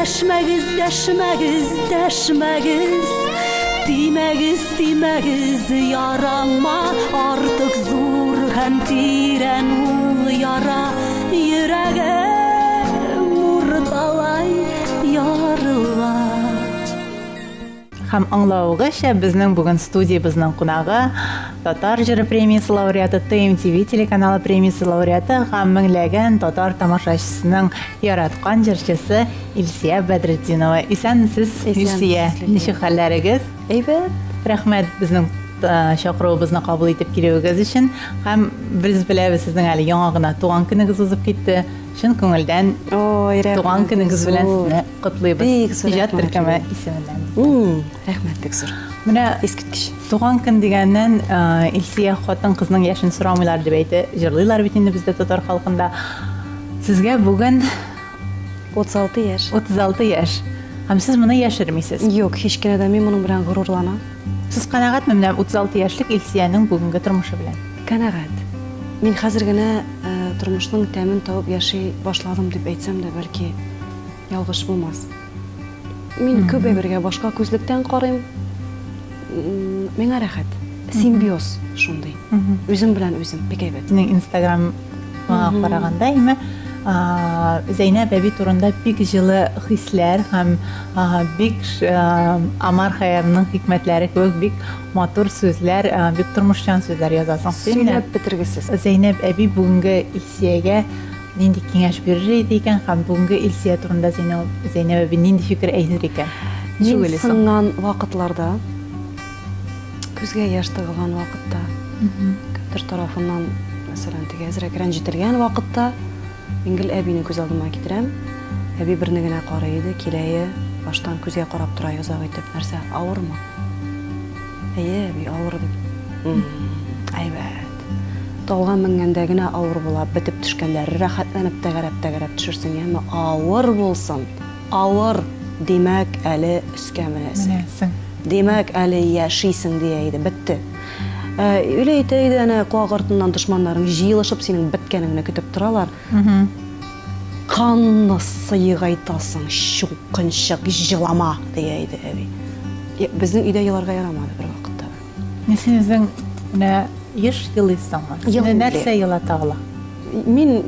Дәшмәгез, дәшмәгез, дәшмәгез. Тимәгез, яраңма. Артык зур һәм тирән ул яра. Йөрәгем урталай ярыла. Һәм аңлавыгызча, безнең бүген студиябызның кунагы Татар җыры премиясе лауреаты, ТМТV телеканалы премиясе лауреаты һәм меңләгән татар тамашачысының яраткан җырчысы Илсия Бәдретдинова. Исәнмесез, Илсия? Ничек хәлләрегез? Әйбәт. Рәхмәт безнең чакыруыбызны кабул итеп килүегез өчен. Һәм без беләбез, сезнең әле яңа гына туган көнегез узып китте. Чын күңелдән туган көнегез белән сезне котлыйбыз. Иҗат төркеме исеменнән. Рәхмәт, бик зур. Менә Искиткеч. туган көн дигәннән Илсия хатын-кызның яшен сорамыйлар дип әйтә. Җырлыйлар бит инде бездә татар халкында. Сезгә бүген 36 яшь. 36 яшь. Һәм сез моны яшермисез. Юк, һич кенә дә мин моның белән горурланам. Сез канәгатьме менә 36 яшьлек Илсиянең бүгенге тормышы белән? Канәгать. Мин хәзер генә тормышның тәмен табып яши башладым дип әйтсәм дә, бәлки ялгыш булмас. Мин күп әйбергә башка күзлектән карыйм. Миңа рәхәт. Симбиоз шундый. Үзем белән үзем бик әйбәт. Сезнең Инстаграмга караганда име Зәйнәп әби турында бик җылы хисләр һәм бик Амар Хаярның хикмәтләре кебек бик матур сүзләр, бик тормышчан сүзләр язасың. Сөйләп бетергесез. Зәйнәп әби бүгенге Илсиягә нинди киңәш бирер иде икән һәм бүгенге Илсия турында Зәйнәп әби нинди фикер әйтер икән? Мин сынган вакытларда, күзгә яшь тыгылган вакытта, кемдер тарафыннан, мәсәлән, тигәзрәк рәнҗетелгән вакытта, Ингел әбине күз алдыма китерәм. Әби берне генә карый иде, киләе, баштан күзгә карап тора, язак итеп, нәрсә, авырмы? Әйе, әби, авыр дип. Әйбәт. Талган менгәндә генә авыр була, бетеп төшкәндә рәхәтләнеп тәгәрәп төшерсең, әмма авыр булсын. Авыр, димәк, әле өскә менәсең. Димәк, әле яшисең дия иде, бетте. Öyle итәйде, әнә куак артыннан дошманнарың җыелышып синең беткәнеңне көтеп торалар. Канны сыйгайтасың, чукынчык җылама дия иде әби. Безнең өйдә еларга ярамады бер вакытта. Син үзең менә еш елыйсыңмы? Сине нәрсә елата ала? Мин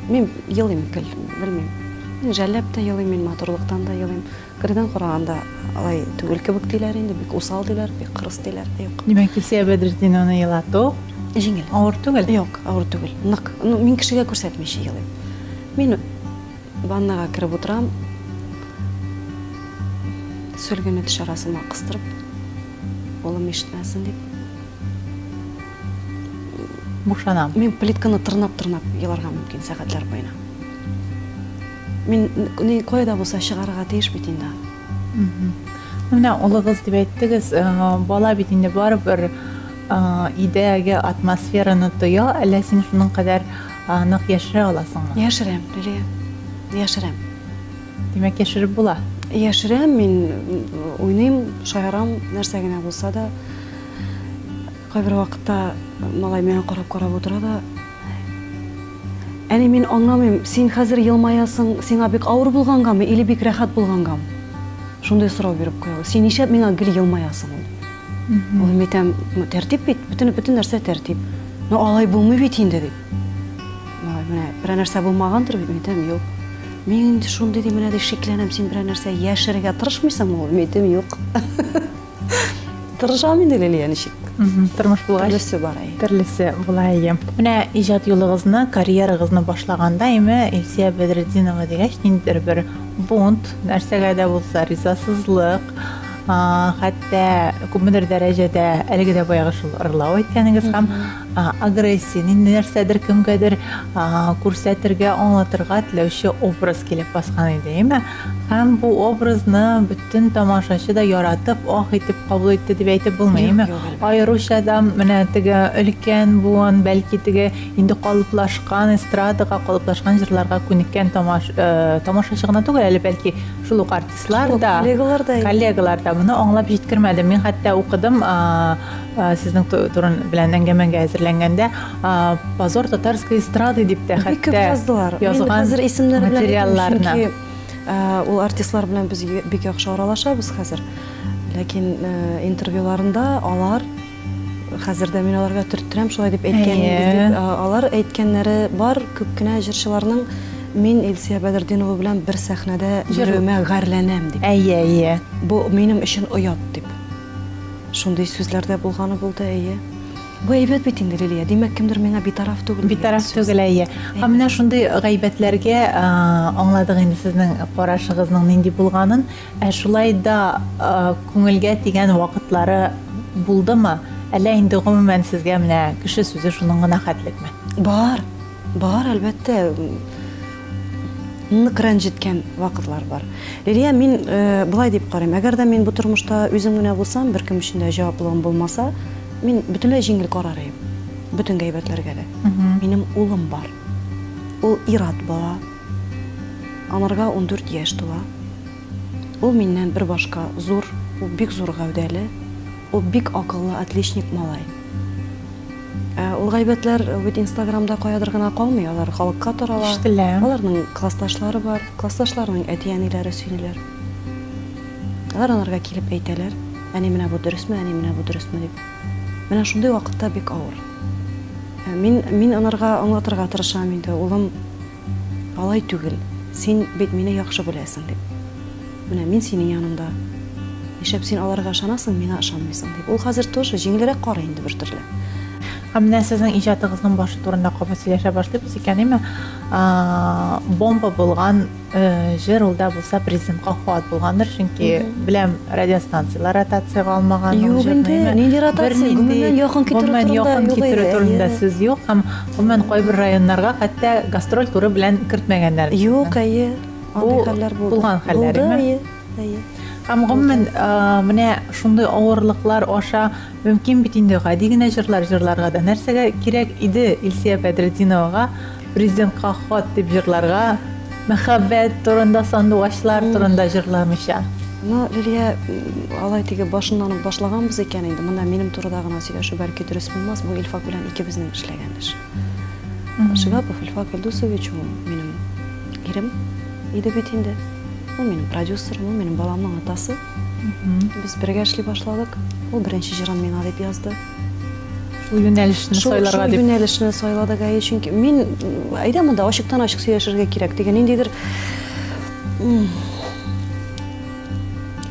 елыйм, белмим. Мин жәлләп тә елыйм, мин матурлыктан да елыйм. Кырдан караганда алай түгел кебек диләр инде, бик усал диләр, бик кырыс диләр. Юк. Димәк, Илсия Бәдретдинованы елату җиңел. Авыр түгел? Юк, авыр түгел. Нык. Мин кешегә күрсәтмичә елыйм. Мин ваннага киреп утырам. Сөлгене теш арасына кыстырып, улым ишетмәсен дип. Бушанам. Мин плитканы тырнап еларга мөмкин сәгатьләр буена. Мин кайда булса чыгарга тиеш бит инде. Менә улыгыз дип әйттегез, бала бит инде барыбер идеягә, атмосфераны тоя, әллә син шуның кадәр нык яшерә аласыңмы? Яшерәм, Лилия. Яшерәм. Димәк, яшереп була. Яшерәм, мин уйныйм, шаярам, нәрсә генә булса да. Кайбер вакытта малай миңа карап утыра да. Әни, мин аңламыйм, син хәзер елмаясың, сиңа бик авыр булгангамы, или бик рәхәт булгангамы? Шундай сорау биреп куя. Син нишәп миңа гел елмаясың ул? Ул әйтәм, тәртип бит, бөтен нәрсә тәртип. Но алай булмый бит инде дип. Менә бер нәрсә булмагандыр бит, әйтәм, юк. Мин шундый дип менә шикләнәм, син бер нәрсә яшерергә тырышмыйсың ул? Әйтәм, юк. Тырышам инде, Лилия, ничек? Тормыш булгач, Төрлесе бар. Төрлесе була ие. Менә иҗат юлыгызны, карьерагызны башлаганда име Илсия Бәдретдинова дигәч, ниндидер бер бунт, нәрсәгә дә булса ризасызлык, хәтта күпмедер дәрәҗәдә әлеге дә баягы шул ырлау әйткәнегез һәм агрессия, нинди нәрсәдер кемгәдер күрсәтергә, аңлатырга теләүче образ килеп баскан иде, име? Һәм бу образны бөтен тамашачы да яратып, ах итеп кабул итте дип әйтеп булмый, име? Аеруча да менә теге өлкән буын, бәлки теге инде калыплашкан, эстрадага калыплашкан җырларга күнеккән тамашачы гына түгел, әле бәлки шул ук артистлар да, коллегалар да моны аңлап җиткермәде. Мин хәтта укыдым, сезнең турын белән әңгәмәгә әзерләнгәндә, позор татарской эстрады дип тә хәтта язылар. Язган Хәзер исемнәр белән материалларны. Ул артистлар белән без бик яхшы аралашабыз хәзер. Ләкин интервьюларында алар хәзер дә мин аларга төрттерәм шулай дип әйткәннәр. Алар әйткәннәре бар, күп кенә җырчыларның мин Илсия Бәдретдинова белән бер сәхнәдә йөрүемә гарьләнәм дип. Әйе. Бу минем өчен оят дип. Шундый сүзләрдә булганы булды, әйе. Бу әйбәт бит инде, Лилия. Димәк, кемдер миңа битараф түгел. Битараф түгел, әйе. Менә шундый гайбәтләргә аңладык инде сезнең карашыгызның нинди булганын. Шулай да күңелгә тигән вакытлары булдымы? Әллә инде гомумән сезгә менә кеше сүзе шуның гына хәтлекме? Бар, әлбәттә. Нык рәнҗеткән вакытлар бар. Лилия, мин булай дип карыйм. Әгәр дә мин бу тормышта үзем генә булсам, беркем өчен дә җаваплыгым булмаса, мин бөтенләй җиңел карар идем. Бөтен гайбәтләргә дә. Минем улым бар. Ул ир-ат бала. Анарга 14 яшь тула. Ул миннән бер башка зур, ул бик зур гәүдәле, ул бик акыллы, отличник малай. Ул гайбәтләр бит Инстаграмда каядыр гына калмый, алар халыкка тарала. Аларның классташлары бар, классташларының әти-әниләре сөйлиләр. Алар анарга килеп әйтәләр, әни менә бу дөресме, әни менә бу дөресме дип. Менә шундый вакытта бик авыр. Мин анарга аңлатырга тырышам инде, улым, алай түгел. Син бит мине яхшы беләсең дип. Менә мин синең яныңда. Нишләп син аларга ышанасың, миңа ышанмыйсың дип. Ул хәзер тоже җиңелрәк карый инде бер төрле. Менә сезнең иҗатыгызның башы турында кабат сөйләшә башлыйбыз икән, бомба булган җыр ул да булса президентка хат булгандыр, чөнки беләм радиостанциялар ротациягә алмаган. Юк инде, нинди ротация? Гомумән якын китерү турында сүз юк, һәм гомумән кайбер районнарга хәтта гастроль туры белән кертмәгәннәр. Юк, әйе. Андый хәлләр булды. Булган хәлләр. Һәм гомумән менә шундый авырлыклар аша мөмкин бит инде гади генә җырларга да нәрсәгә кирәк иде Илсия Бәдретдиновага президентка хат дип җырларга, мәхәббәт турында, сандугачлар турында җырламыйча. Лилия, алай теге башыннан ук башлаганбыз икән инде. Монда минем турыда гына сөйләшү бәлки дөрес булмас. Бу Илфак белән икебезнең эшләгән эш. Шигапов Илфак Илдусович ул минем ирем иде бит инде. Ул минем продюсерым, ул минем баламның атасы. Без бергә эшли башладык. Ул беренче җырын миңа дип язды. Шул юнәлешне сайларга дип. Шул юнәлешне сайладык, чөнки мин әйдә монда ачыктан ачык сөйләшергә кирәк дигән ниндидер.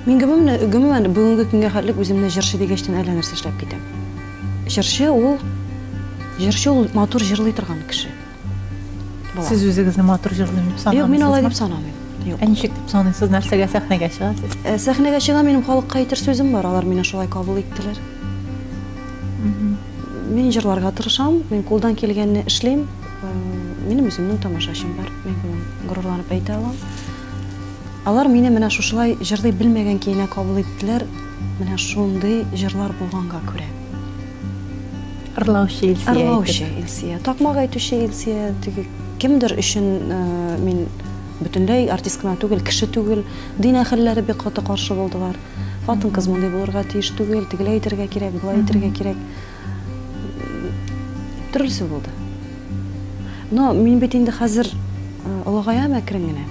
Мин гомумән бүгенге көнгә хәтлек үземне җырчы дигәчтән әллә нәрсә эшләп китәм. Җырчы ул матур җырлый торган кеше. Сез үзегезне матур җырлый дип санамыйсызмы? Юк, мин алай дип санамыйм. Ничек дип саныйсыз, нәрсәгә сәхнәгә чыгасыз? Сәхнәгә чыгам, минем халыкка әйтер сүзем бар, алар мине шулай кабул иттеләр. Мин җырларга тырышам, мин кулдан килгәнне эшлим. Минем үземнең тамашачым бар, мин горурланып әйтә алам. Алар мине менә шушылай җырлый белмәгән көенә кабул иттеләр, менә шундый җырлар булганга күрә. Ырлаучы Илсия, такмак әйтүче Илсия, кемдер өчен мин бөтенләй артист кына түгел, кеше түгел, дин әһелләре бик каты каршы булдылар. Хатын-кыз мондай булырга тиеш түгел, тегеләй әйтергә кирәк, булай әйтергә кирәк. Төрлесе булды. Но мин бит инде хәзер олыгаям әкрен генә.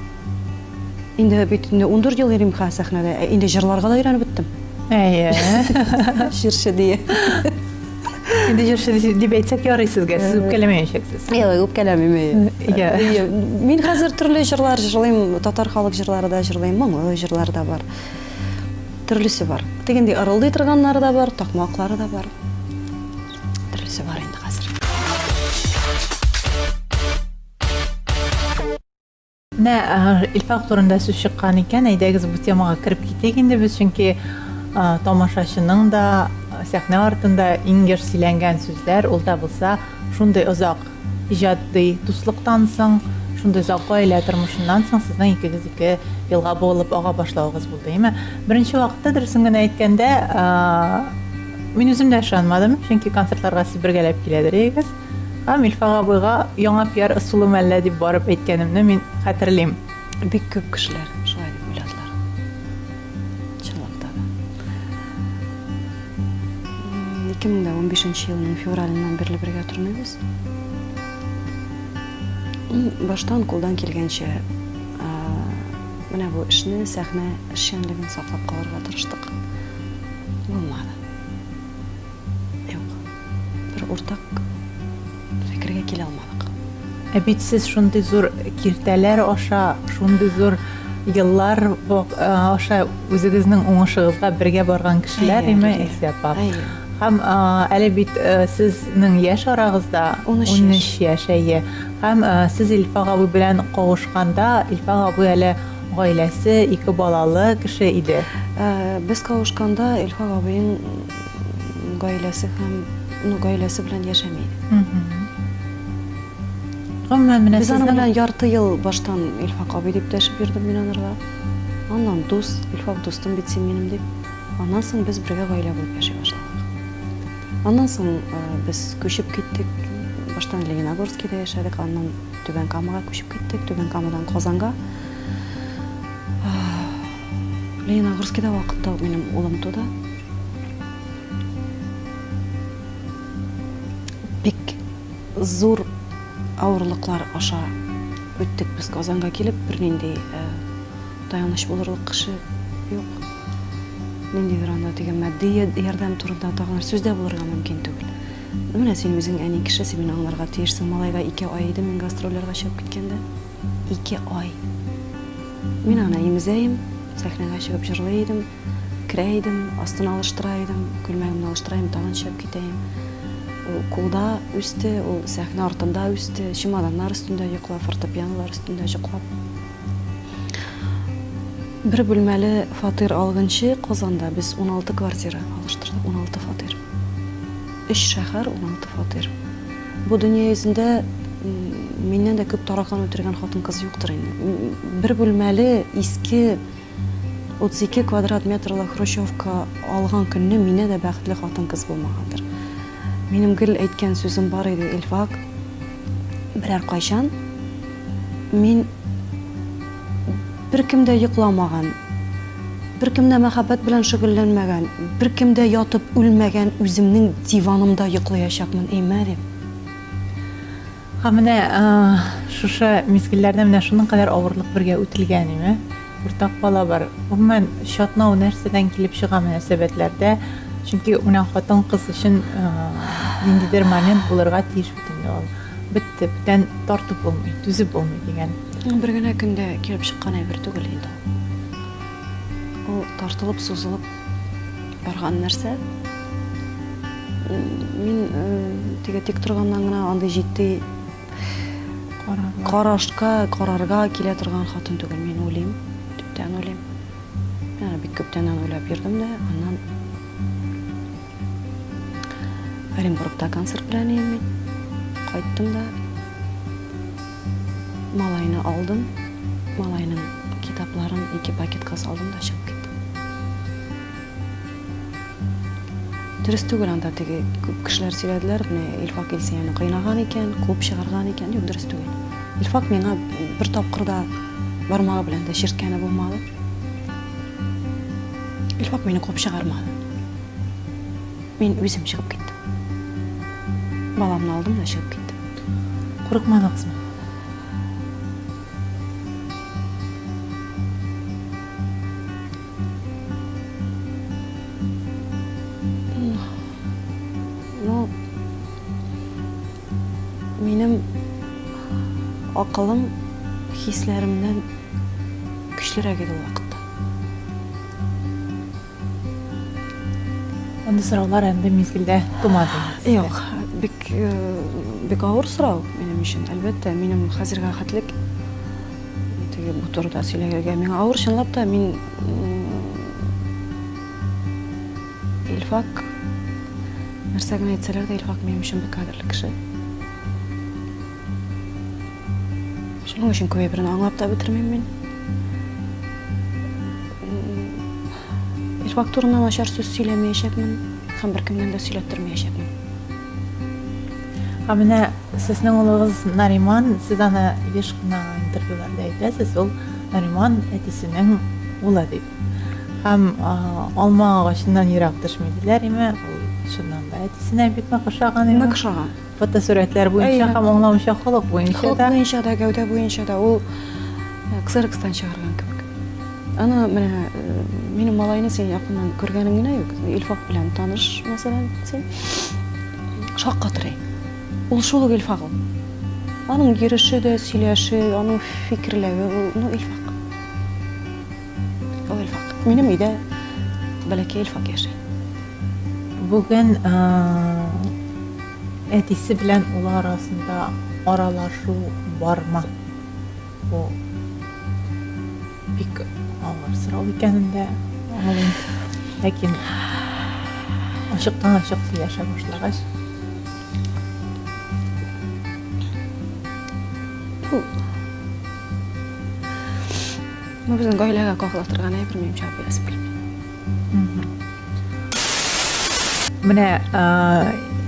Инде бит 14 ел йөрим сәхнәдә, инде җырларга да өйрәнеп беттем. Әйе. Җырчы дия. Инде җырчы дип әйтсәк ярый сезгә, сез үпкәләмәячәксез. Юк, үпкәләмим. Мин хәзер төрле җырлар җырлыйм, татар халык җырлары да җырлыйм, моңлы җырлар да бар. Төрлесе бар. Тегенди ырылдый торганнары да бар, такмаклары да бар. Төрлесе бар инде хәзер. Илфак турында сүз чыккан икән, әйдәгез бу темага кирип китик инде без, чөнки тамашачының да сәхнә артында иң яш сөйләнгән сүзләр, ул да булса шундый озак иҗади дуслыктан соң, шундый озак гаилә тормышыннан соң сезнең икегез 2 елга булып ага башлауыгыз булды, әйме? Беренче вакытта дөресен генә әйткәндә, мин үзем дә ышанмадым, чөнки концертларга сез бергәләп киләдер идегез. Һәм Илфак абыйга яңа пиар ысулы мәллә дип барып әйткәнемне мин хәтерлим. Бик күп кешеләр шулай дип уйладылар. Чынлыкта да. 2015 елның февралыннан бирле бергә тормыйбыз. Баштан кулдан килгәнчә менә бу эшне, сәхнә эшчәнлеген саклап калырга тырыштык. Булмады. Юк. Бер уртак фикергә килә алмадык. Бит сез шундый зур киртәләр аша, шундый зур еллар аша үзегезнең уңышыгызга бергә барган кешеләр име Илсия апа. Һәм әле бит сезнең яшь арагызда 13 яшь әйе. Һәм сез Илфак абый белән кавышканда, Илфак абый әле гаиләсе, 2 балалы кеше иде. Без кавышканда Илфак абыйның гаиләсе һәм гаиләсе белән яшәмәйде. Гомумән менә Без аның сезнең белән ярты ел баштан Илфак абый дип дәшеп йөрдем мин анырга. Аннан дус, Илфак дустым бит син минем дип. Аннан соң без бергә гаилә булып яши башладык. Аннан соң без күчеп киттек. Баштан Лениногорскида яшәдек, аннан Түбән Камага күчеп киттек, Түбән Камадан Казанга. Лениногорскида вакытта минем улым туды. Бик зур авырлыклар аша үттек без Казанга килеп, бернинди таяныч булырлык кеше юк. Ниндидер анда дигән матди ярдәм турында тагын сүздә булырга мөмкин түгел. Менә син үзең әни кеше, син мине аңларга тиешсең. Малайга 2 ай иде мин гастрольләргә чыгып киткәндә. 2 ай. Мин аны имзәйм, сәхнәгә чыгып җырлый идем, керә идем, астын алыштыра идем, күлмәгемне алыштырайм, тагын чыгып китәйм. Ул кулда үсте, ул сәхнә артында үсте, чемоданнар өстендә йоклап, фортепианолар өстендә йоклап. Бер бүлмәле фатир алгынчы Казанда без 16 квартира алыштырдык, 16 фатир. 3 шәһәр, 16 фатир. Бу дөнья йөзендә миннән дә күп таракан үтергән хатын-кыз юктыр инде. Бер бүлмәле иске 32 квадрат метрлы хрущевка алган көнне мине дә бәхетле хатын-кыз булмагандыр. Минем гел әйткән сүзем бар иде, Илфак. Берәр кайчан мин беркемдә йокламаган, беркемдә мәхәббәт белән шөгыльләнмәгән, беркемдә ятып үлмәгән үземнең диванымда йоклаячакмын, әймәдем. Һәм менә шушы мизгелләрдә менә шуның кадәр авырлык бергә үтелгән име? Уртак бала бар. Гомумән шатнау нәрсәдән килеп чыга мөнәсәбәтләрдә, чөнки менә хатын-кыз өчен ниндидер момент булырга тиеш бит инде ул. Битте, бүтән тартып булмый, түзеп булмый дигән. Бер генә көндә килеп чыккан әйбер түгел инде. Ул тартылып, сузылып барган нәрсә. Мин тиге тик торганнан гына андый җитди карарга килә торган хатын түгел, мин уйлыйм, төптән уйлыйм. Яна бик күптән уйлап йөрдем дә, аннан Оренбургта концерт белән идем мин. Кайттым да малайны алдым, малайның китапларын 2 пакетка салдым да чыгып киттем. Дөрес түгел анда теге күп кешеләр сөйләделәр, менә Илфак Илсияны кыйнаган икән, куып чыгарган икән, юк, дөрес түгел. Илфак миңа бер тапкырда бармагы белән дә чирткәне булмады. Илфак мине куып чыгармады. Мин үзем чыгып киттем. Баламны алдым да чыгып киттем. Курыкмадыңызмы? Минем акылым хисләремнән көчлерәк иде ул вакытта. Андый сораулар инде мизгелдә тумады. Юк, бик авыр сорау минем өчен. Әлбәттә, минем хәзергә хәтлек теге бу турыда сөйләргә миңа авыр, чынлап та мин Илфак нәрсә генә әйтсәләр дә Илфак минем өчен бик кадерле кеше. Шуның өчен күберен аңлап та бетермим мин. Илфак турында начар сүз сөйләмәячәкмен, һәм беркемнән дә сөйләттермәячәкмен. Һәм менә сезнең улыгыз Нариман, сез аны еш кына интервьюларда әйтәсез, ул Нариман әтисенең улы дип. Һәм алма агачыннан ерак төшми диләр име? Ул шуннан да әтисенә бик ошаган име? Ошаган. Фотосурәтләр буенча һәм аңлаучы халык буенча да. Халык буенча да, гәүдә буенча да ул Ксерокстан чыгарган кебек. Аны менә минем малайны сен якыннан күргәнең генә юк. Илфак белән таныш, мәсәлән, сен шаккатырый. Ул шул ук Илфак. Аның йөреше дә, сөйләше, аның фикерләре, ну Илфак. Ул Илфак. Минем өйдә бәләкәй Илфак яши. Бүген әтисе белән ул арасында аралашу бармы? Бу бик авыр сорау икәнен дә аңлыйм. Ләкин ачыктан-ачык сөйләшә башлагач, Бу безнең гаиләгә кагылып әйбермим, җавап бирәсем килми. менә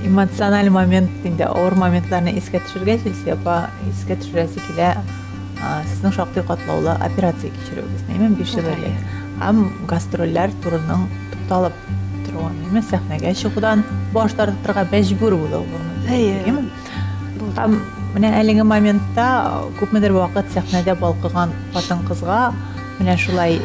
эмоциональ момент инде авыр моментларны искә төшергәч, Илсия апа искә төшерәсе килә сезнең шактый катлаулы операция кичерүегез, әйме 5 ел элек. Һәм гастрольләр турының тукталып торуын, әйме сәхнәгә чыгудан баш тартырга мәҗбүр булуын. Әйе. Һәм менә әлеге моментта күпмедер вакыт сәхнәдә балкыган хатын-кызга менә шулай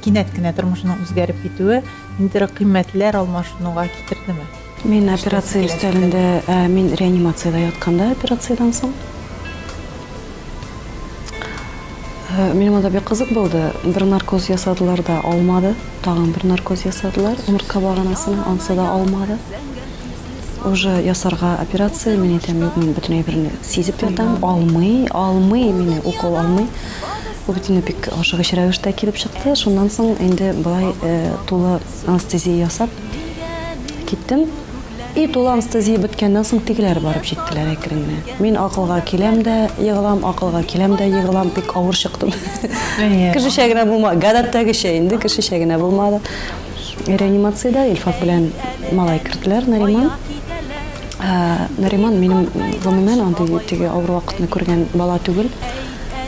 кинәт кенә тормышының үзгәреп китүе инде кыйммәтләр алмашынуга китердеме? Мин операция өстәлендә, мин реанимациядә ятканда операциядан соң. Минем анда бик кызык булды. Бер наркоз ясадылар да алмады. Тагын бер наркоз ясадылар. Омыртка баганасына, ансы да алмады. Уже ясарга операция, мин әйтәм, юк, мин бөтен әйберне сизеп ятам, алмый, мине укол алмый. Бу бөтен бик ашыгыч рәвештә килеп чыкты. Шуннан соң инде былай тулы анестезия ясап киттем. И тулы анестезия беткәннән соң тегеләр барып җиттеләр әкрен. Мин акылга киләм дә егылам, акылга киләм дә егылам, бик авыр чыктым. Кешечә генә булмады, гадәттәгечә инде кешечә генә булмады. Реанимациядә Илфак белән малай керделәр, Нариман. Нариман минем гомумән андый теге авыр вакытны күргән бала түгел.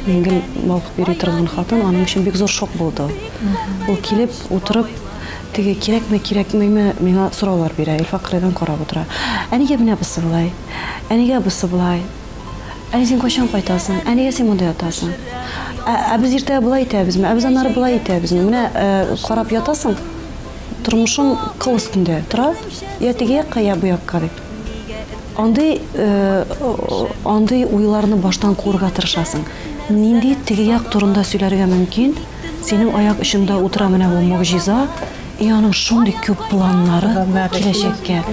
Ингел балкып йөри торган хатын, аның өчен бик зур шок булды. Ул килеп, утырып, теге кирәкме миңа сораулар бирә. Илфак кырыйдан карап утыра. Әнигә менә бусы булай? Әнигә бусы булай? Әни син кайчан кайтасың? Әнигә син монда ятасың? Без иртә булай итәбезме? Без аннары булай итәбезме? Менә карап ятасың. Тормышың кыл өстендә тора. Я теге якка, я бу якка дип. Андый уйларны баштан куырга тырышасың. Нинди теге як турында сөйләргә мөмкин? Синең аяк очында утыра менә бу могҗиза, аның шундый күп планнары киләчәккә.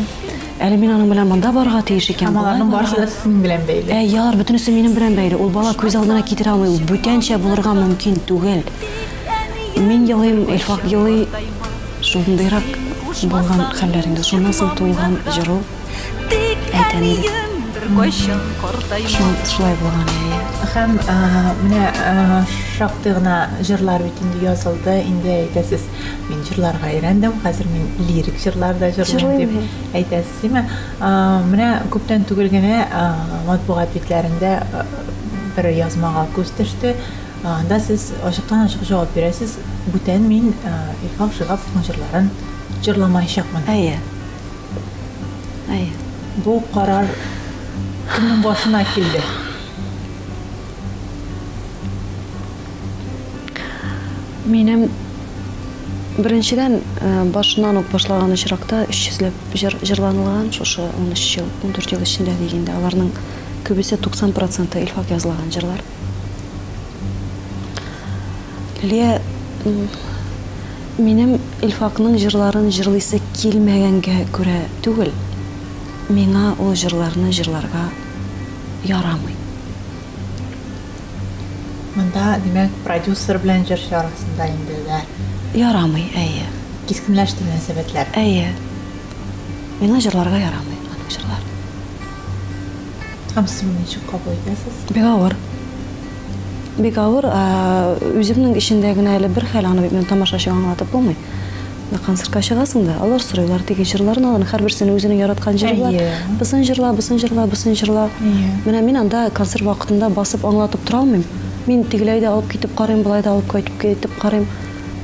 Әле мин аның белән монда барырга тиеш икән. Аларның барысы да сезнең белән бәйле. Ялар бөтенесе минем белән бәйле. Ул бала күз алдына китерә алмый, ул бүтәнчә булырга мөмкин түгел. Мин елыйм, Илфак елый, шундыйрак булган хәлләрендә, шуннан соң тулган җыру. Әйтәм иде. Шулай булган әйе. Һәм менә шактый гына җырлар бит инде язылды, инде әйтәсез, мин җырларга өйрәндем, хәзер мин лирик җырларда җырлыйм дип әйтәсез, әйме? Менә күптән түгел генә матбугат битләрендә бер язмага күз төште. Анда сез ачыктан-ачык җавап бирәсез. Бүтән мин Илфак Шигаповның җырларын җырламаячакмын. Әйе. Әйе. Бу карар кемнең башына килде? Минем беренчедән башыннан ук башлаган очракта 300 җырланылган, шушы 13 ел, 14 ел эчендә дигәндә, аларның күбесе 90% Илфак язылган җырлар. Лилия минем Илфакның җырларын җырлыйсы килмәгәнгә күрә түгел, миңа ул җырларны җырларга ярамый. Монда, димәк, продюсер белән җырчы арасында инде дә Ярамый, әйе. кискенләште мөнәсәбәтләр. Әйе. Миңа җырларга ярамый аның җырлары. Һәм сез моны ничек кабул итәсез? Бик авыр. Үземнең эчендә генә әле бер хәл, аны мен тамашачыга аңлатып булмый. Концертка чыгасың да, алар сорыйлар теге җырларны, аның һәрберсен үзенең яраткан җырлар. Бысын җырла. Менә мин анда концерт вакытында басып аңлатып тора алмыйм. Мин тегеләйдә алып китеп карыйм, булайда алып кайтып карыйм.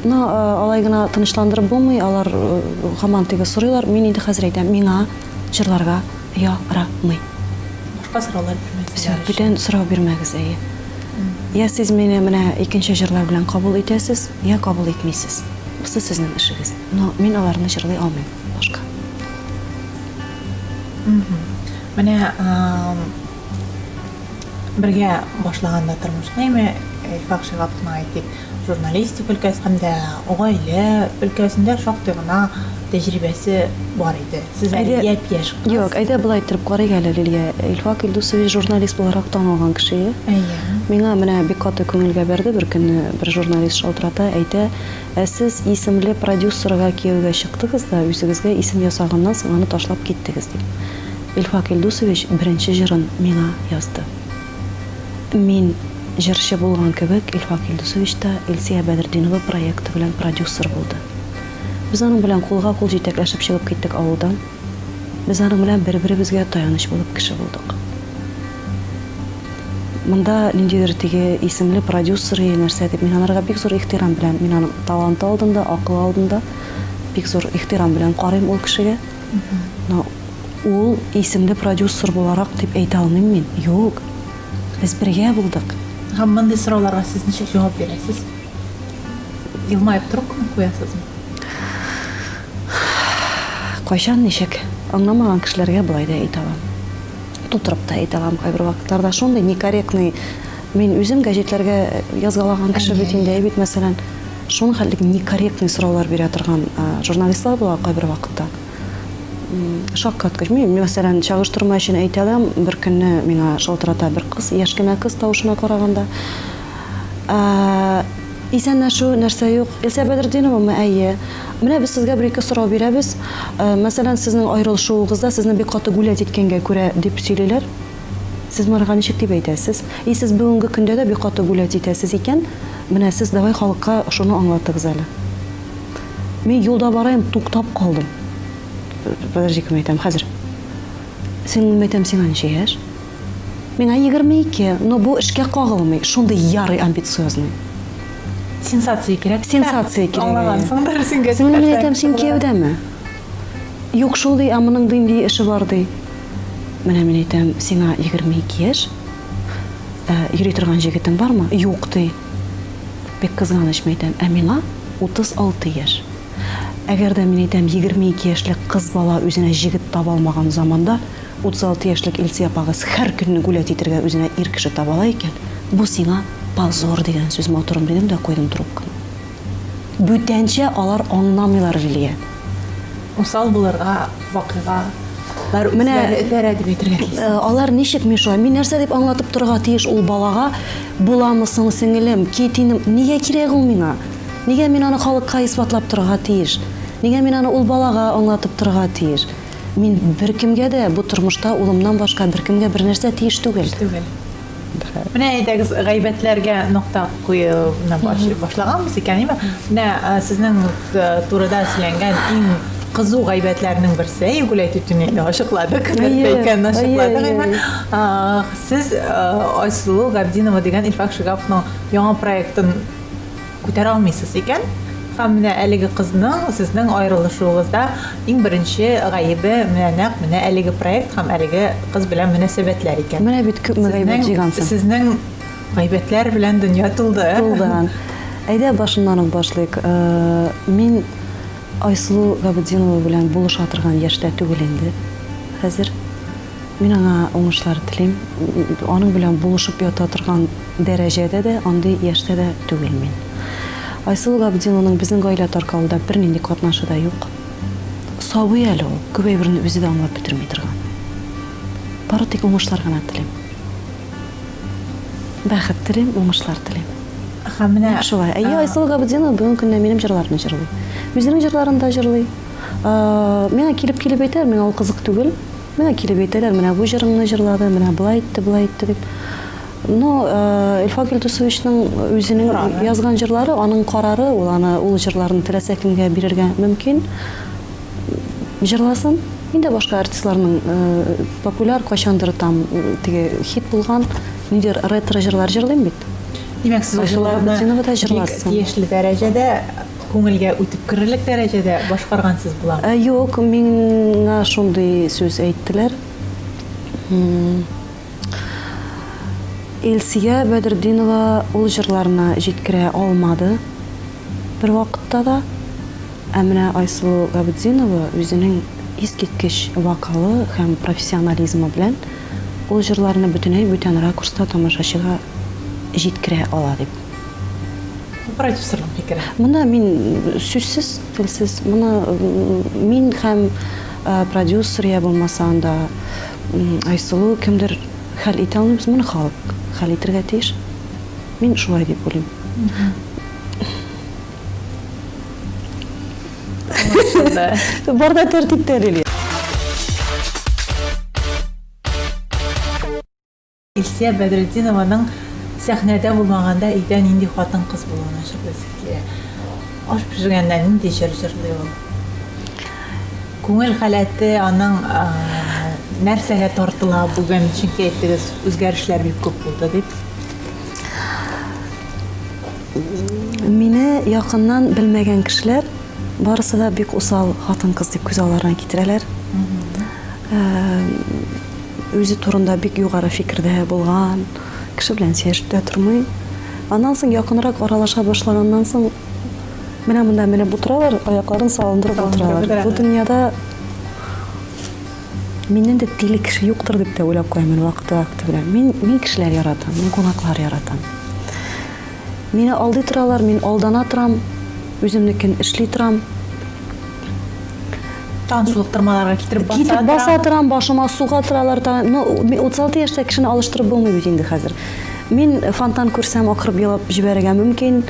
Алай гына тынычландырып булмый, алар һаман теге сорыйлар. Мин инде хәзер әйтәм, миңа җырларга ярамый. Башка сораулар бирмәсез. Бүтән сорау бирмәгез, әйе. ya siz meni mana ikinci jırlar bilen kabul etesiz, ya kabul etmeysiz. Bu sizin işiniz. No, men alarını jırlay almayım. Başka. Менә бергә башлаганда тормышны әйме Илфак Шигаповның әйтик, журналистик өлкәсе һәм дә гаилә өлкәсендә шактый гына тәҗрибәсе бар иде. Сез әле япь-яшь. Юк, әйдә булай итеп карыйк әле Лилия. Илфак Илдусович журналист буларак танылган кеше. Миңа менә бик каты күңелгә берде бер көнне бер журналист шалтырата, әйтә, сез исемле продюсерга кияүгә чыктыгыз да, үзегезгә исем ясаганнан соң аны ташлап киттегез дип. Илфак Илдусович беренче җырын миңа язды. Мин җырчы булган кебек, Илфак Илдусович та Илсия Бәдретдинова проекты белән продюсер булды. Без аның белән кулга-кул җитәкләшеп чыгып киттек авылдан. Без аның белән бер-беребезгә таяныч булып кеше булдык. Монда ниндидер теге исемле продюсер нәрсә дип мин анарга бик зур ихтирам белән, мин аның таланты алдында, акыл алдында бик зур ихтирам белән карыйм ул кешегә. Но ул исемле продюсер буларак дип әйтә алмыйм мин. Юк. Без бергә булдык. Һәм мондый сорауларга сез ничек җавап бирәсез? Илмаеп трубканы куясызмы? Кайчан ничек? Аңламаган кешеләргә булай да әйтә алам. Тутырып та әйтә алам кайбер вакытларда шундый некорректный. Мин үзем газетләргә язгалаган кеше бит инде, бит мәсәлән, шуның хәтлек некорректный сораулар бирә торган журналистлар була кайбер вакытта. Шаккаткыч. Мин мәсәлән чагыштырма өчен әйтә алам, бер көнне миңа шалтырата бер кыз, яшь кенә кыз тавышына караганда. Исәнләшү нәрсә юк. Илсия Бәдретдиновамы? Әйе. Менә без сезгә бер-ике сорау бирәбез. Мәсәлән, сезнең аерылышуыгызда сезне бик каты гүләт иткәнгә күрә дип сөйлиләр. Сез монда ничек дип әйтәсез? Сез бүгенге көндә дә бик каты гүләт итәсез икән, менә сез давай халыкка шуны аңлатыгыз әле. Мин юлда барайым, туктап калдым. Подожди, кем әйтәм хәзер. Син әйтәм, сиңа ничә яшь? Миңа 22, но бу эшкә кагылмый, шундый ярый амбициозный. Сенсация кирәк. Сенсация кирәк. Аңлагансыңдар сиңа. Син мин әйтәм, син кияүдәме? Юк, шундый, моның динди эше бар ди. Менә мин әйтәм, сиңа 22 яшь. Йөри торган җегетең бармы? Юк ди. Бик кызганыч әйтәм, миңа 36 яшь. Әгәр дә мин әйтәм 22 яшьлек кыз бала үзенә җигет таба алмаган заманда 36 яшьлек Илсия апагыз һәр көнне гүләт итәргә үзенә ир кеше таба ала икән, бу сиңа позор дигән сүз моторым дидем дә куйдым трубканы. Бүтәнчә алар аңламыйлар Лилия. Усал булырга вакыйга Менә дәрәдеп әйтергә кирәк. Алар ничек мин шулай? Мин нәрсә дип аңлатып торырга тиеш ул балага? Буламы соң сеңелем, кетинем, нигә кирәк ул миңа? Нигә мин аны халыкка исбатлап торырга тиеш? Нигә мин аны ул балага аңлатып торырга тиеш? Мин беркемгә дә бу тормышта улымнан башка беркемгә бер нәрсә тиеш түгел. Менә әйтәгез, гайбәтләргә нокта куюны башлаганбыз икән, менә сезнең турыда сөйләнгән иң кызу гайбәтләрнең берсе, гүләт итүне ачыкладык, икән ачыкладык. Сез Айсылу Габдинова дигән Илфак Шигаповның яңа проектын күтәрә алмыйсыз икән. Һәм менә әлеге кызның сезнең аерылышуыгызда иң беренче гаебе менә әлеге проект һәм әлеге кыз белән мөнәсәбәтләр икән. Менә бит күпме гайбәт җыйгансың. Сезнең гайбәтләр белән дөнья тулды. Әйдә башыннан ук башлыйк. Мин Айсылу Габдинова белән булыша торган яшьтә түгел инде. Хәзер мин аңа уңышлар телим. Аның белән булышып ята торган дәрәҗәдә дә, андый яшьтә дә түгел мин. Айсылу Габдинованың безнең гаилә таркалуда бер нинди катнашы да юк. Сабый әле ул, күп әйберне үзе дә аңлап бетерми торган. Бары тик уңышлар гына телим. Бәхет телим, уңышлар телим. Һәм менә шулай. Айсылу Габдинова бүген көнне минем җырларымны җырлый. Үзенең җырларын да җырлый. Миңа килеп әйтәр, миңа ул кызык түгел. Миңа килеп әйтәләр, менә бу җырыңны җырлады, менә булай итте дип. Но Илфак Илдусовичның үзенең язган җырлары, аның карары, ул җырларын теләсә кемгә бирергә мөмкин. Җырласын. Инде башка артистларның популяр кайчандыр там теге хит булган нидер ретро җырлар җырлыйм бит. Димәк, сез җырларны тиешле дәрәҗәдә күңелгә үтеп керерлек дәрәҗәдә башкаргансыз була. Юк, миңа шундый сүз әйттеләр. Элсия Бәдретдинова ул җырларны җиткерә алмады бер вакытта да. Ә менә Айсылу Габдинова үзенең искиткеч вокалы һәм профессионализмы белән ул җырларны бөтенләй бүтән ракурста тамашачыга җиткерә ала дип. Продюсерның фикере. Монда мин сүзсез, телсез, моны мин һәм продюсер я булмаса анда Айсылу кемдер хәл итә алмыйбыз, моны халык хәл итәргә тиеш. Мин шулай дип уйлыйм. Барда тәртиптә диле. Илсия Бәдретдинованың сәхнәдә булмаганда өйдә нинди хатын-кыз булуын ачык белсек. Аш пешергәндә нинди җыр җырлый ул? Күңел халәте аның нәрсәгә тартыла бүген, чөнки әйттегез, үзгәрешләр бик күп булды дип. Мине якыннан белмәгән кешеләр барысы да бик усал хатын-кыз дип күз алларына китерәләр. Үзе турында бик югары фикердә булган, кеше белән сөйләшеп тормый. Аннан соң якынрак аралаша башлаганнан соң менә монда менеп утыралар, аякларын салындырып утыралар. Бу дөньяда миннән дә тиле кеше юктыр дип тә уйлап куям вакыт белән. Мин кешеләр яратам, мин кунаклар яратам. Мине алдый торалар, мин алдана торам, үземнекен эшли торам. Танышулыктырмаларга китереп Баса торам, башыма суга торалар. 36 яшьтә кешене алыштырып булмый бит инде хәзер. Мин фонтан күрсәм акырып елап җибәрергә мөмкин,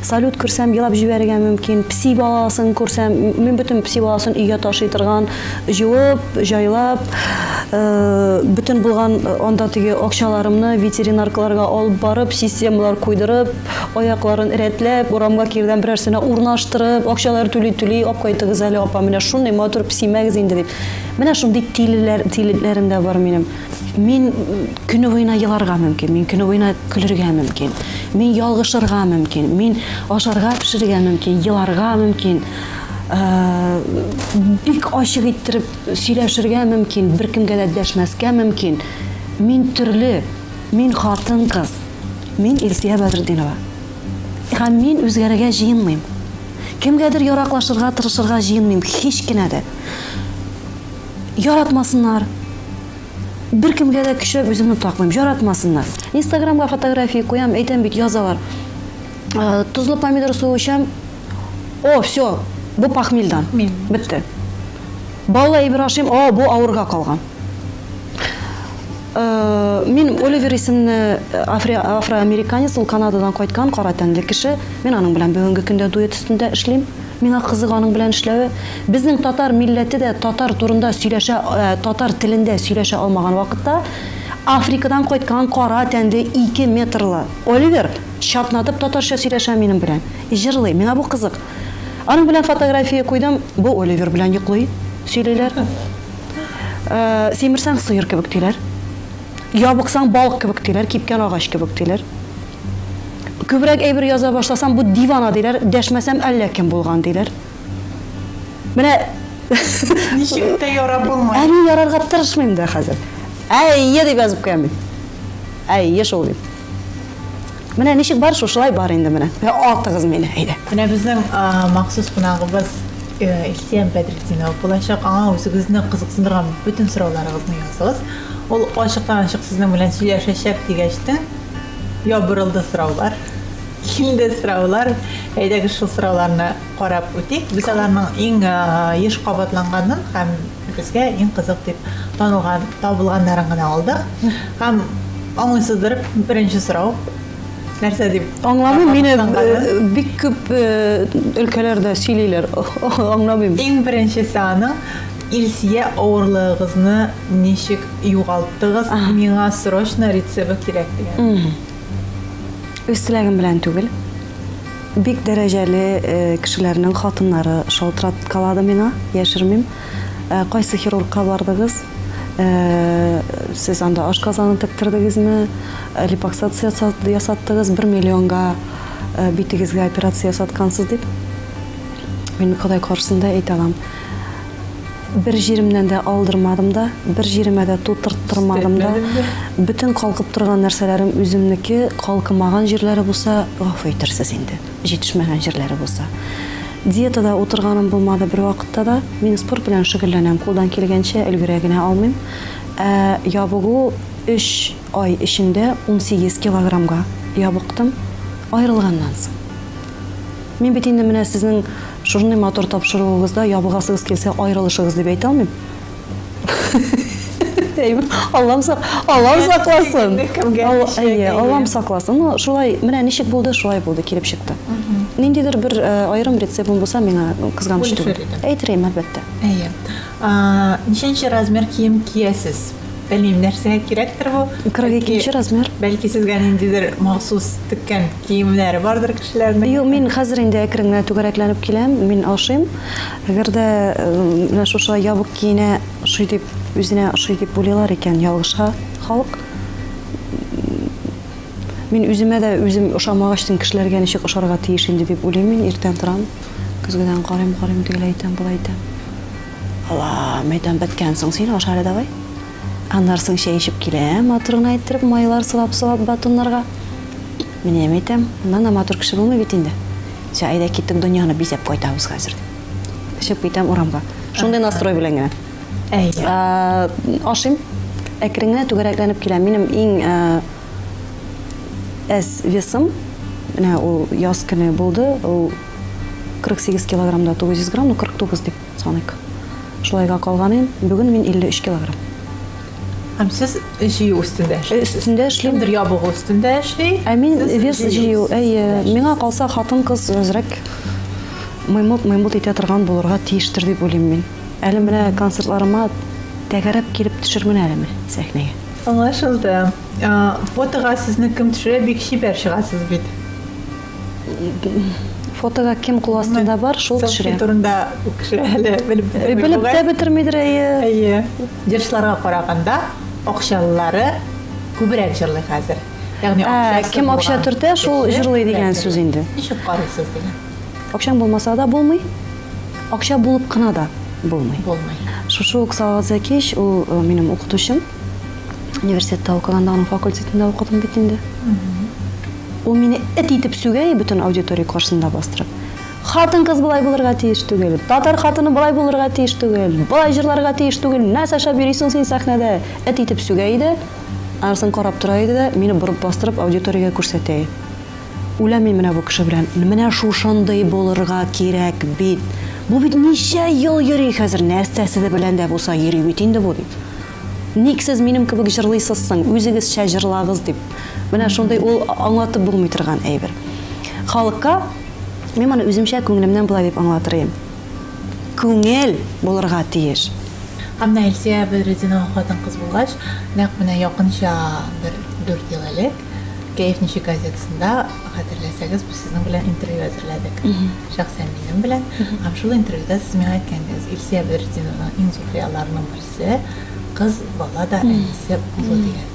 салют күрсәм елап җибәрергә мөмкин, пси баласын күрсәм, мин бөтен пси баласын өйгә ташый торган, җуып, җайлап, бөтен булган анда теге акчаларымны ветеринаркаларга алып барып, системалар куйдырып, аякларын рәтләп, урамга кирдән берәрсенә урнаштырып, акчалар түли, апкайтыгыз әле апа, менә шундый матур псимәгез инде дип. Менә шундый тилеләрем дә бар минем. Мин көне буена еларга мөмкин, мин көне буена көлергә мөмкин, мин ялгышырга мөмкин, мин ашарга пешерергә мөмкин, еларга мөмкин, бик ачык иттереп сөйләшергә мөмкин, беркемгә дә дәшмәскә мөмкин. Мин төрле, мин хатын-кыз, мин Илсия Бәдретдинова. Һәм мин үзгәрергә җыенмыйм. Кемгәдер яраклашырга, тырышырга җыенмыйм, һич кенә дә. Яратмасыннар. Bir kimgə də küçüb üzümü takmayım, yaratmasınlar. Instagramga fotoğrafiya koyam, әйтәм бит язалар. Tuzlu pomidor suyu içəm. O, все, bu похмельдан. Bitdi. Balla İbrahim, o, bu авырга қалған. Мен Оливер исемле афроамериканец, ул Канададан кайткан кара тәнле кеше. Мен аның белән бүгенге көндә дуэт өстендә эшлим. Миңа кызык аның белән эшләве. Безнең татар милләте дә татар турында сөйләшә, татар телендә сөйләшә алмаган вакытта Африкадан кайткан кара тәнле 2 метрлы Оливер шапнатып татарча сөйләшә минем белән. Җырлый, миңа бу кызык. Аның белән фотография куйдым, бу Оливер белән йоклый, сөйләйләр. Семирсәң сыер кебек диләр. Ябыксаң балык кебек диләр, кипкән агач кебек диләр. Күбрәк әйбер яза башласам, бу дивана диләр, дәшмәсәм әллә кем булган диләр. Менә ничек тә ярап булмый. Әни ярарга тырышмыйм да хәзер. Әйе дип язып куям. Әйе шул дип. Менә ничек бар шулай бар инде менә. Атыгыз мине, әйдә. Менә безнең махсус кунагыбыз Илсия Бәдретдинова булачак. Аңа үзегезне кызыксындырган бүтән сорауларыгызны языгыз. Ул ачыктан-ачык сезнең белән сөйләшәчәк дигәчтен ябырылды сораулар. Килде сораулар. Әйдәгез шул сорауларны карап үтик. Без аларның иң еш кабатланганын һәм безгә иң кызык дип табылганнарын гына алдык. Һәм аңлыйсыздыр, беренче сорау. Нәрсә дип? Аңламыйм, мине бик күп өлкәләрдә сөйлиләр. Аңламыйм. Иң беренчесе аны Илсия авырлыгыгызны ничек югалтдыгыз? Миңа срочно рецепт кирәк дигән. Үз теләгем белән түгел. Бик дәрәҗәле кешеләрнең хатыннары шалтыраткалады миңа, яшермим. Кайсы хирургка бардыгыз? Сез анда ашказаны тектердегезме? Липоксация ясаттыгыз, 1 миллионга битегезгә операция ясаткансыз дип. Мин Ходай каршысында әйтәм. bir җиремнән дә алдырмадым да, bir җиремә дә тутырттырмадым да. Бүтән калкып торган нәрсәләрем үземнеке, калкымаган җирләре булса, гафу итәрсез инде. Җитешмәгән җирләре булса. Диетада утырганым булмады бер вакытта да. Мин спорт белән шөгыльләнәм, кулдан килгәнчә өлгерә генә алмыйм. Ябыгу 3 ай эчендә 18 килограммга ябыктым аерылганнан соң. Мин бит инде менә сезнең шундый матур тапшыруыгызда ябыгасыгыз килсә аерылышыгыз дип әйтә алмыйм. Аллам сакласын. Аллам сакласын. Шулай менә ничек булды, шулай булды, килеп чыкты. Ниндидер бер айрым рецептым булса, миңа кызганыч түгел. Әйтерем, әлбәттә. Ничәнче размер кием киясез? Белмим, нәрсәгә кирәктер бу? 42 размер. Бәлки сезгә ниндидер махсус теккән киемнәре бардыр кешеләрнең? Юк, мин хәзер инде әкрен генә түгәрәкләнеп киләм, мин ашыйм. Әгәр дә менә шушы ябык киенә, ошый дип, үзенә ошый дип уйлыйлар икән ялгышка халык. Мин үземә дә үзем ошамагачлы кешеләргә ничек ошарга тиеш инде дип уйлыйм мин, иртән торам. Көзгедән карыйм, тигән әйтәм, булай әйтәм. Алла, мәйдан беткән соң син ашар давай. Аннан соң чәй эчеп киләм, матурын әйттереп, майлар сылап батоннарга. Мин әйтәм, моннан матур кеше булмый бит инде. Сә әйдә киттек, дөньяны бизәп кайтабыз хәзер. Чыгып китәм урамга. Шундый настрой белән генә. Ашыйм, әкрен генә түгәрәкләнеп киләм. Минем иң әз весым, менә ул яз көне булды, ул 48 килограммда 900 грамм, 49 дип саныйк. Шулайга калганын, бүген мин 53 килограмм. Һәм сез җыю үстендә эшлисез? Өстендә эшлим. Кемдер ябыгы өстендә эшли? Мин вес җыю, миңа калса хатын-кыз өзрәк маймут итә торган булырга тиештер дип уйлыйм мин. Әле менә концертларыма тәгәрәп килеп төшермен әлеме сәхнәгә. Аңлашылды. Фотога сезне кем төшерә, бик чибәр чыгасыз бит. Фотога кем кул астында бар, шул төшерә. Турында у кеше әле белеп дә бетермидер. Җырчыларга караганда акчалылары күбрәк җырлый хәзер. Ягъни кем акча төртә, шул җырлый дигән сүз инде. Ничек карыйсыз дигән? Акчаң булмаса да булмый. Акча булып кына да булмый. Шушы Оксана Зәкиш, ул минем укытучым. Университетта укыганда, аның факультетында укыдым бит инде. Ул мине эт итеп сүгәй бөтен аудитория каршысында бастырып. Хатын-кыз булай булырга тиеш түгел. Татар хатыны булай булырга тиеш түгел. Булай җырларга тиеш түгел. Нәрсә аша бирисең син сәхнәдә? Эт итеп сүгәй иде. Арсын карап тора иде дә, мине борып бастырып аудиториягә күрсәтә. Үләм мин менә бу кеше белән. Менә шушындый булырга кирәк бит. Бу бит ничә ел йөри хәзер, нәрсәсе белән дә булса йөри бит инде бу дип. Ник сез минем кебек җырлыйсызсың, үзегезчә җырлагыз дип. Менә шундай ул аңлатып булмый торган әйбер. Халыкка мин моны үземчә күңелемнән булай дип аңлатырым. Күңел булырга тиеш. Һәм Илсия Бәдретдинова хатын-кыз булгач, нәкъ менә якынча бер 4 ел элек Кәеф-ничек газетасында, хәтерләсәгез, без сезнең белән интервью әзерләдек. Шәхсән минем белән. Һәм шул интервьюда сез миңа әйткәндегез, Илсия Бәдретдинованың иң зур хыялларының берсе кыз бала да әнисе булу дигән.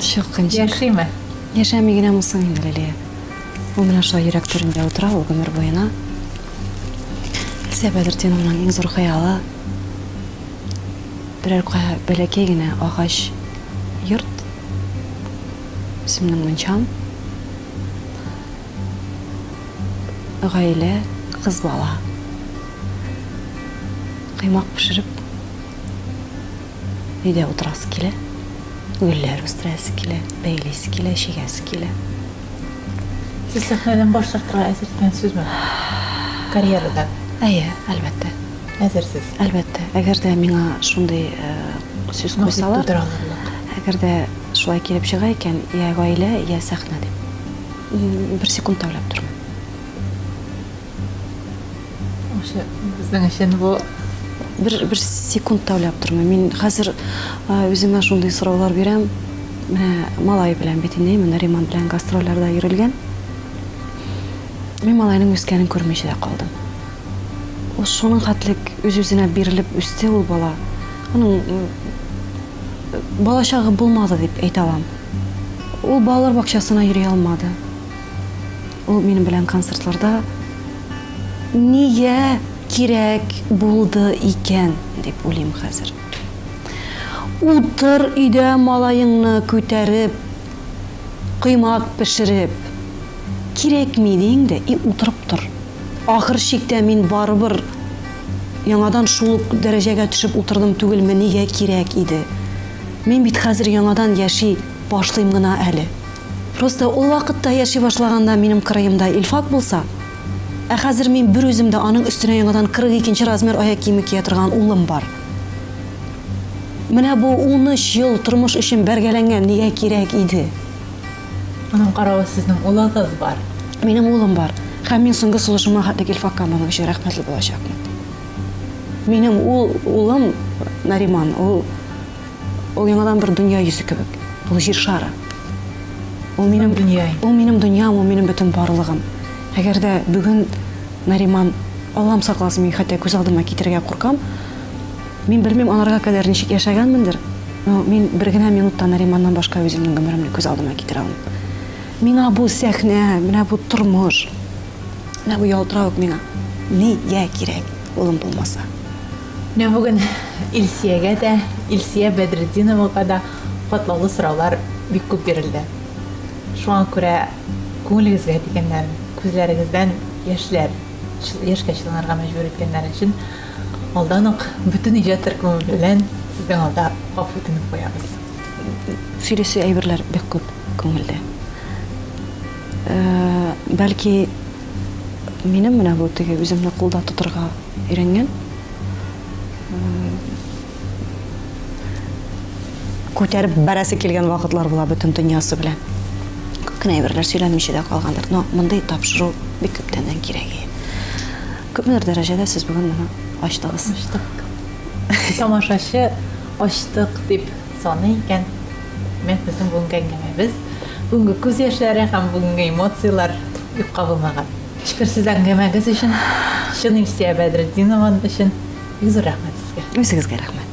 Шоккынчык. Яшыймы? Яшәми генә булсын инде Лилия. Ул менә шулай йөрәк түрендә утыра, ул гомер буена. Илсия Бәдретдинованың иң зур хыялы берәр бәләкәй генә агач йорт. Исемнең мунчам. Гаилә, кыз бала. Кыймак пешереп, өйдә утырасы килә. Гөлләр үстерәсе килә, бәйлисе килә, чигәсе килә. Сез сәхнәдән баш тартырга әзер икәнсезме? Карьерада? Әлбәттә. Әзерсез? Әлбәттә. Әгәр дә миңа шундый сүз куйсалар, әгәр дә шулай килеп чыга икән, я гаилә, я сәхнә дип. Бер секунд уйлап тормам. Ошы безнең өчен бу бер секунд уйлап тормам. Мин хәзер үземә шундый сораулар бирәм. Менә малай белән бит инде, менә Риман белән гастрольләрдә йөрелгән. Мин малайның үскәнен күрмичә дә калдым. Ул шуның хәтлек үз-үзенә бирелеп үсте ул бала. Аның балачагы булмады дип әйтә алам. Ул балалар бакчасына йөри алмады. Ул минем белән концертларда нигә кирәк булды икән дип уйлыйм хәзер. Утыр өйдә малайыңны күтәреп, кыймак пешереп, кирәкми дигәндә, утырып тор. Ахыр чиктә мин барыбер яңадан шул ук дәрәҗәгә төшеп утырдым түгелме, нигә кирәк иде? Мин бит хәзер яңадан яши башлыйм гына әле. Просто ул вакытта яши башлаганда минем кырыемда илфак булса, ә хәзер мин бер үземдә аның өстенә яңадан 42-нче размер аяк киеме кия торган улым бар. Менә бу 13 ел тормыш өчен бәргәләнгән нигә кирәк иде? Аның каравы сезнең улыгыз бар. Минем улым бар. Һәм мин соңгы сулышыма хәтта илфакка моның өчен рәхмәтле булачакмын. Минем улым Нариман, ул яңадан бер дөнья йөзе кебек. Ул җир шары. Ул минем дөньям, ул минем бөтен барлыгым. Әгәр дә бүген Нариман, Аллам сакласын, мин хәтта күз алдыма китерергә куркам. Мин белмим анарга кадәр ничек яшәгәнмендер. Мин бер генә минутта Нариманнан башка үземнең гомеремне күз алдыма китерә алмыйм. Миңа бу сәхнә, менә бу тормыш, менә бу ялтырау миңа нигә кирәк, улым булмаса. Менә бүген Илсиягә дә, Илсия Бәдретдиновага да катлаулы сораулар бик күп бирелде. Шуңа күрә күңелегезгә тигәннәр, күзләрегездән яшьләр, яшькә чыланырга мәҗбүр иткәннәр өчен алдан ук бөтен иҗат төркеме белән сезнең алда гафу үтенеп куябыз. Сөйләсе әйберләр бик күп күңелдә. Бәлки минем менә бу теге үземне кулда тотырга өйрәнгән. Күтәреп бәрәсе килгән вакытлар була бөтен дөньясы белән. Кенә әйберләр сөйләнмичә дә калгандыр. Но мондай тапшыру бик күптәннән кирәк. Күпмедер дәрәҗәдә сез бүген моны ачтыгыз. Тамашачы ачтык дип саный икән. Мен безнең бүгенге әңгәмәбез, бүгенге күз яшьләре һәм бүгенге эмоциялар юкка булмаган. Шөкер сез әңгәмәгез өчен, чын Илсия Бәдретдинова өчен бик зур рәхмәт сезгә. Үзегезгә рәхмәт.